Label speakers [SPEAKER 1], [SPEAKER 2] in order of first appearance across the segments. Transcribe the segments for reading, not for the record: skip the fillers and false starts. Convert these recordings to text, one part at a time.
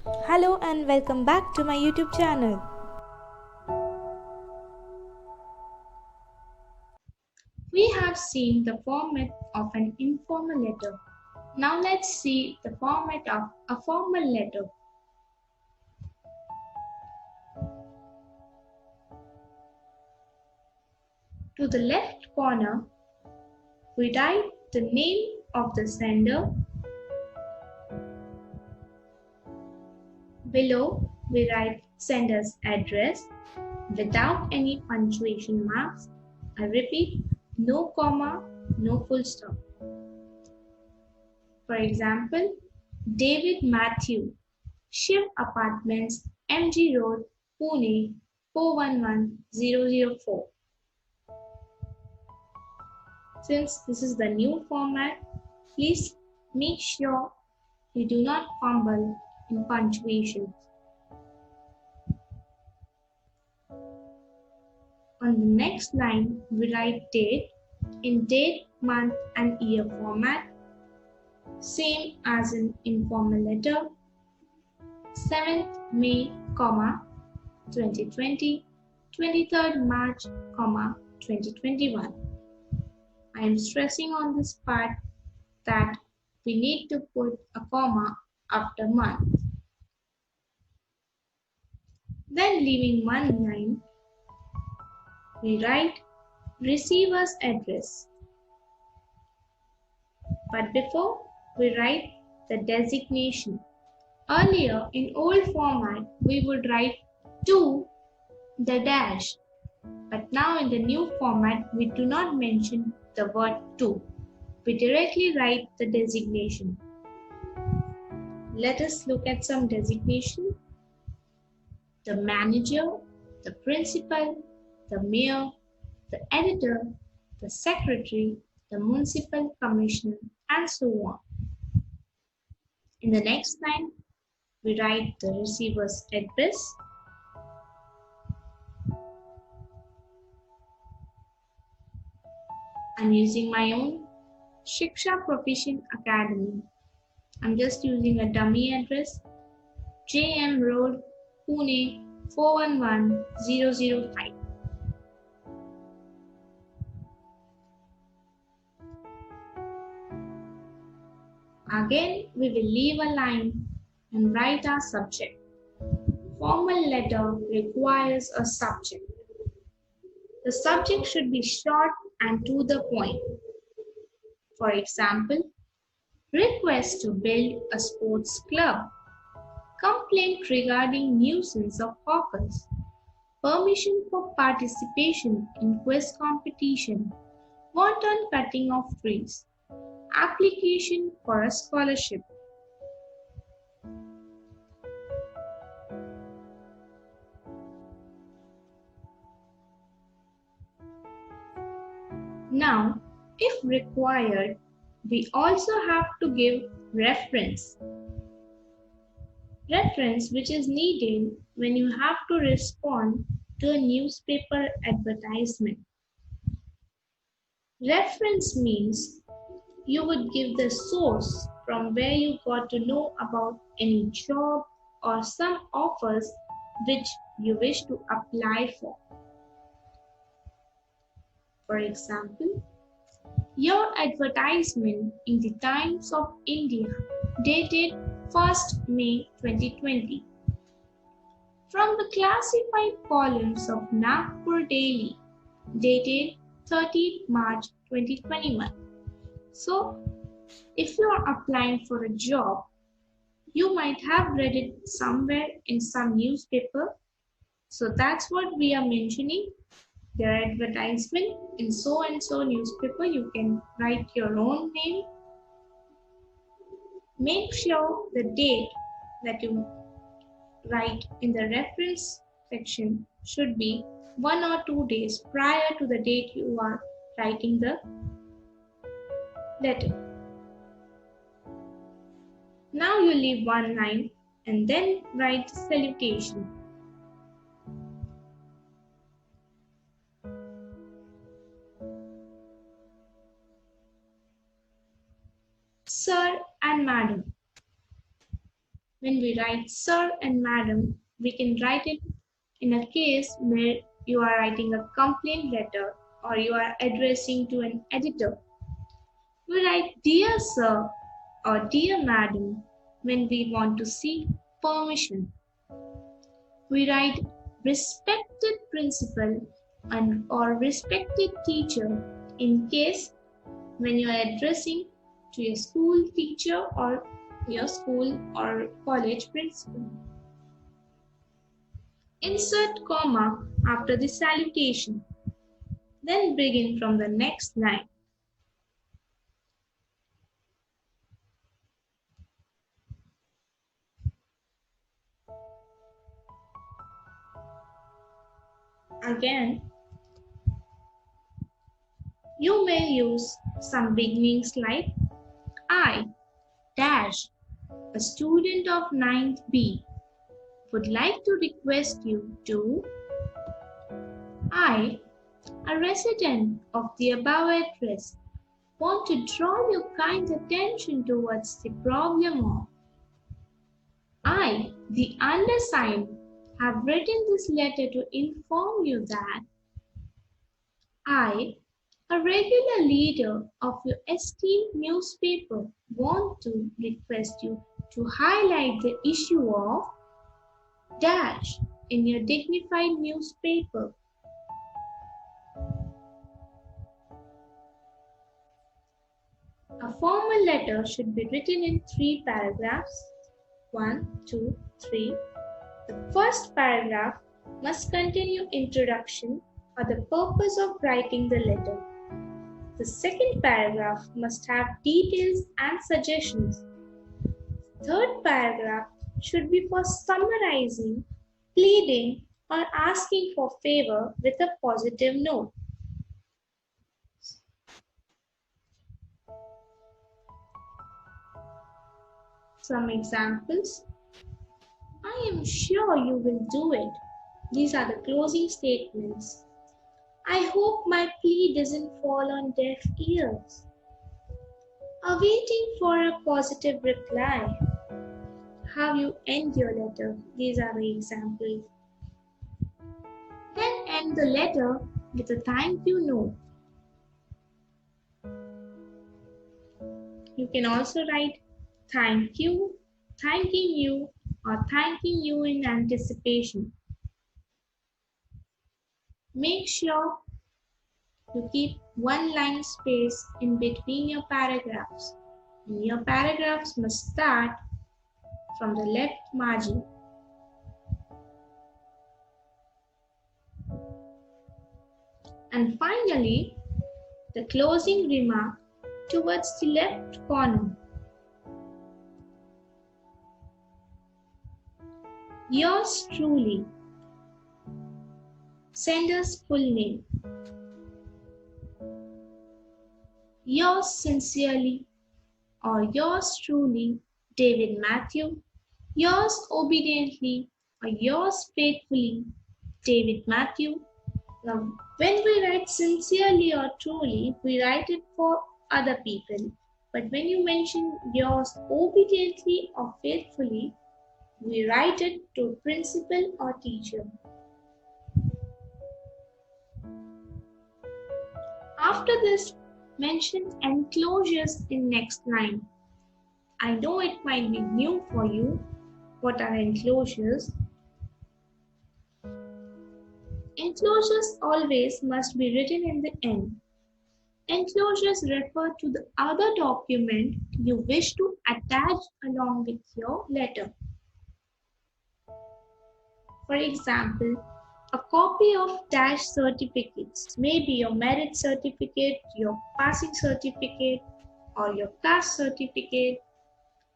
[SPEAKER 1] Hello and welcome back to my YouTube channel.
[SPEAKER 2] We have seen the format of an informal letter. Now let's see the format of a formal letter. To the left corner, we write the name of the sender. Below, we write sender's address without any punctuation marks. I repeat, no comma, no full stop. For example, David Matthew, Shiv Apartments, MG Road, Pune 411004. Since this is the new format, please make sure you do not fumble in punctuation. On the next line, we write date in date, month and year format, same as in informal letter, 7th May, 2020, 23rd March, 2021. I am stressing on this part that we need to put a comma after month. Then leaving one line, we write receiver's address. But before we write the designation. Earlier in old format, we would write to the dash. But now in the new format, we do not mention the word to. We directly write the designation. Let us look at some designation. The manager, the principal, the mayor, the editor, the secretary, the municipal commissioner, and so on. In the next line, we write the receiver's address. I'm using my own Shiksha Proficient Academy. I'm just using a dummy address, JM Road, Pune 411005. Again, we will leave a line and write our subject. Formal letter requires a subject. The subject should be short and to the point. For example, request to build a sports club, complaint regarding nuisance of hawkers, permission for participation in quiz competition, wanton cutting of trees, application for a scholarship. Now, if required, we also have to give reference. Reference which is needed when you have to respond to a newspaper advertisement. Reference means you would give the source from where you got to know about any job or some offers which you wish to apply for. For example, your advertisement in the Times of India dated 1st May 2020. From the classified columns of Nagpur Daily dated 30th March 2021. So, if you are applying for a job, you might have read it somewhere in some newspaper. So that's what we are mentioning. Their advertisement in so and so newspaper, you can write your own name. Make sure the date that you write in the reference section should be 1 or 2 days prior to the date you are writing the letter. Now you leave one line and then write salutation. Sir and Madam. When we write sir and madam, we can write it in a case where you are writing a complaint letter or you are addressing to an editor. We write dear sir or dear madam when we want to seek permission. We write respected principal and or respected teacher in case when you are addressing to your school teacher or your school or college principal. Insert comma after the salutation. Then begin from the next line. Again, you may use some beginnings like I dash a student of 9th B would like to request you to I, a resident of the above address, want to draw your kind attention towards the problem of I, the undersigned, have written this letter to inform you that I, a regular leader of your esteemed newspaper, want to request you to highlight the issue of dash in your dignified newspaper. A formal letter should be written in 3 paragraphs. 1, 2, 3. The first paragraph must contain your introduction for the purpose of writing the letter. The second paragraph must have details and suggestions. Third paragraph should be for summarizing, pleading, or asking for favor with a positive note. Some examples. I am sure you will do it. These are the closing statements. I hope my plea doesn't fall on deaf ears. Awaiting for a positive reply. How you end your letter. These are the examples. Then end the letter with a thank you note. You can also write thank you, thanking you, or thanking you in anticipation. Make sure you keep one line space in between your paragraphs. And your paragraphs must start from the left margin. And finally, the closing remark towards the left corner. Yours truly. Sender's full name. Yours sincerely or yours truly, David Matthew. Yours obediently or yours faithfully, David Matthew. Now, when we write sincerely or truly, we write it for other people. But when you mention yours obediently or faithfully, we write it to principal or teacher. After this, mention enclosures in next line. I know it might be new for you. What are enclosures? Enclosures always must be written in the end. Enclosures refer to the other document you wish to attach along with your letter. For example, a copy of dash certificates may be your merit certificate, your passing certificate, or your caste certificate.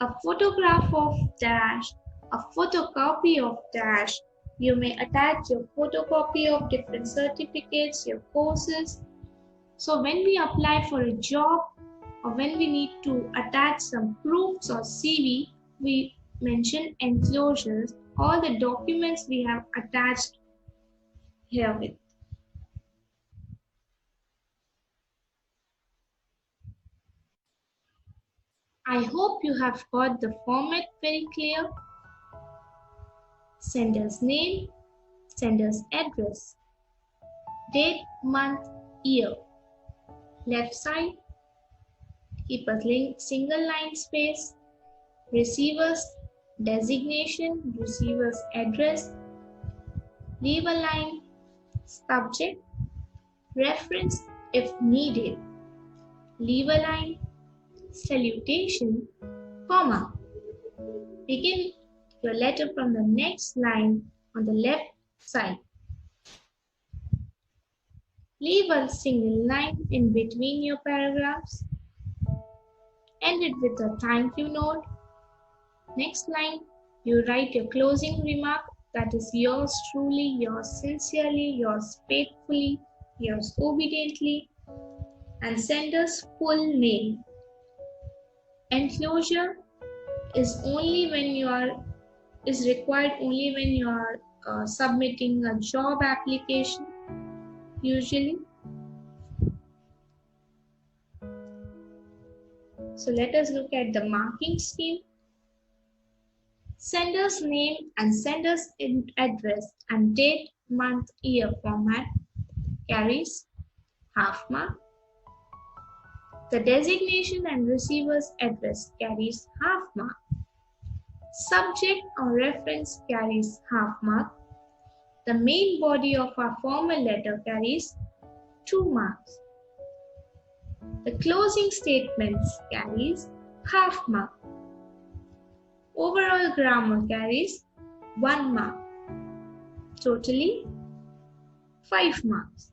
[SPEAKER 2] A photograph of dash, a photocopy of dash. You may attach your photocopy of different certificates, your courses. So when we apply for a job or when we need to attach some proofs or CV, we mention enclosures, all the documents we have attached herewith. I hope you have got the format very clear. sender's name, sender's address, date, month, year. Left side, keep a single line space, receiver's designation, receiver's address, leave a line, subject, reference if needed, leave a line, salutation, comma. Begin your letter from the next line on the left side. Leave a single line in between your paragraphs. End it with a thank you note. Next line, you write your closing remark, that is yours truly, yours sincerely, yours faithfully, yours obediently, and sender's full name. Enclosure is required only when you are submitting a job application, usually. So let us look at the marking scheme. Sender's name and sender's address and date, month, year format carries half mark. The designation and receiver's address carries half mark. Subject or reference carries half mark. The main body of our formal letter carries 2 marks. The closing statements carries half mark. Overall grammar carries 1 mark. Totally 5 marks.